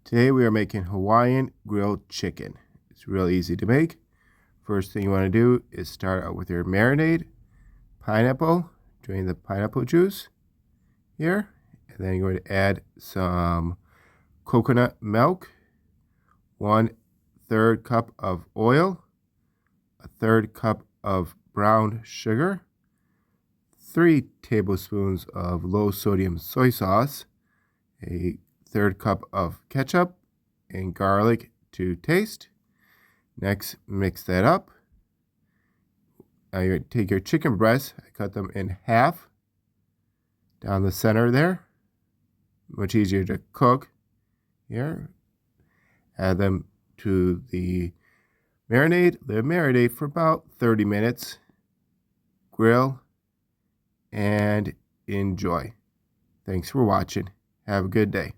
Today we are making Hawaiian Grill Chicken. It's real easy to make. First thing you want to do is start out with your marinade, pineapple, drain the pineapple juice here, and then you're going to add some coconut milk, 1/3 cup of oil, 1/3 cup of brown sugar, 3 tablespoons of low sodium soy sauce, a 1/3 cup of ketchup, and garlic to taste. Next, mix that up. Now you take your chicken breasts, I cut them in half down the center there. Much easier to cook here. Add them to the marinade. Let it marinate for about 30 minutes. Grill and enjoy. Thanks for watching. Have a good day.